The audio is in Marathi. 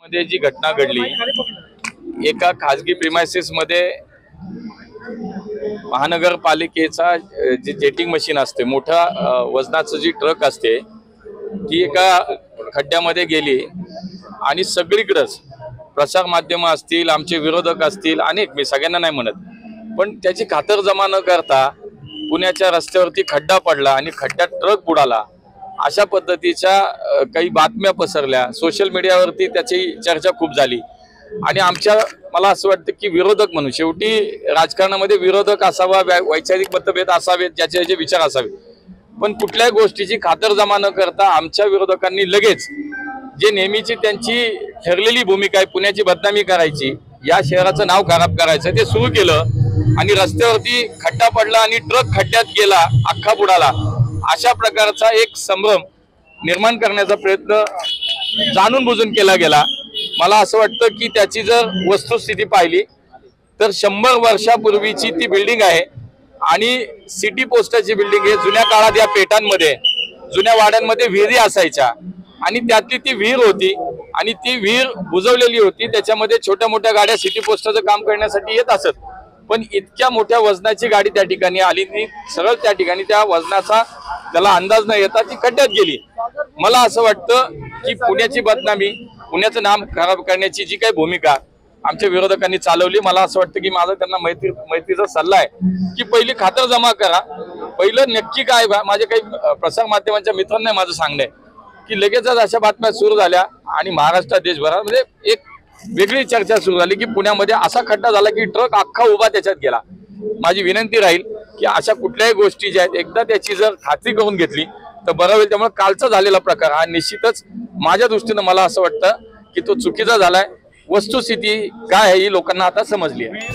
मध्ये जी घटना घडली, एका खाजगी प्रिमायसेस मध्ये महानगरपालिकेचा जे जेटिंग मशीन असते, मोठा वजनाचं जी ट्रक असते, ती एका खड्ड्यामध्ये गेली आणि सगळीकडेच प्रसार माध्यम असतील, आमचे विरोधक असतील, अनेक, मी सगळ्यांना नाही म्हणत, पण त्याची खातरजमा न करता पुण्याच्या रस्त्यावरती खड्डा पडला आणि खड्ड्यात ट्रक बुडाला, अशा पद्धतीच्या काही बातम्या पसरल्या. सोशल मीडियावरती त्याची चर्चा खूप झाली आणि मला असं वाटतं की विरोधक म्हणून, शेवटी राजकारणामध्ये विरोधक असावा, वैचारिक मतभेद असावेत, ज्याचे विचार असावे, पण कुठल्याही गोष्टीची खातरजमा न करता आमच्या विरोधकांनी लगेच जे नेहमीची त्यांची ठरलेली भूमिका आहे, पुण्याची बदनामी करायची, या शहराचं नाव खराब करायचं, ते सुरू केलं आणि रस्त्यावरती खड्डा पडला आणि ट्रक खड्ड्यात गेला, अख्खा बुडाला. अशा प्रकारचा एक संभ्रम निर्माण करण्याचा प्रयत्न जाणून बुजून केला गेला. मला असं वाटतं की त्याची जर वस्तुस्थिती पाहिली तर 100 वर्षापूर्वीची ती बिल्डिंग आहे आणि सिटी पोस्टाची बिल्डिंग आहे. जुन्या काळात या पेठांमध्ये, जुन्या वाड्यांमध्ये विहिरी असायच्या आणि त्यातली ती विहीर होती आणि ती विहीर बुजवलेली होती. त्याच्यामध्ये छोट्या मोठ्या गाड्या सिटी पोस्टाचं काम करण्यासाठी येत असत, पण इतक्या मोठ्या वजनाची गाडी त्या ठिकाणी आली नाही, सरळ त्या ठिकाणी त्या वजनाचा त्याला अंदाज न येता ती खड्ड्यात गेली. मला असं वाटतं की पुण्याची बदनामी, पुण्याचं नाम खराब करण्याची जी काही भूमिका आमच्या विरोधकांनी चालवली, मला असं वाटतं की माझा त्यांना मैत्रीचा सल्ला आहे की पहिली खातर जमा करा. पहिलं नक्की काय, माझे काही प्रसार माध्यमांच्या मित्रांना माझं सांगणं आहे की लगेचच अशा बातम्या सुरू झाल्या आणि महाराष्ट्रात, देशभरामध्ये एक वेगळी चर्चा सुरू झाली की पुण्यामध्ये असा खड्डा झाला की ट्रक अख्खा उभा त्याच्यात गेला. माझी विनंती राहील की अशा कुठल्याही गोष्टी ज्या आहेत, एकदा त्याची जर खात्री करून घेतली तर बरं होईल. त्यामुळे कालचा झालेला प्रकार हा निश्चितच माझ्या दृष्टीनं मला असं वाटतं की तो चुकीचा झालाय. वस्तुस्थिती काय आहे ही लोकांना आता समजली आहे.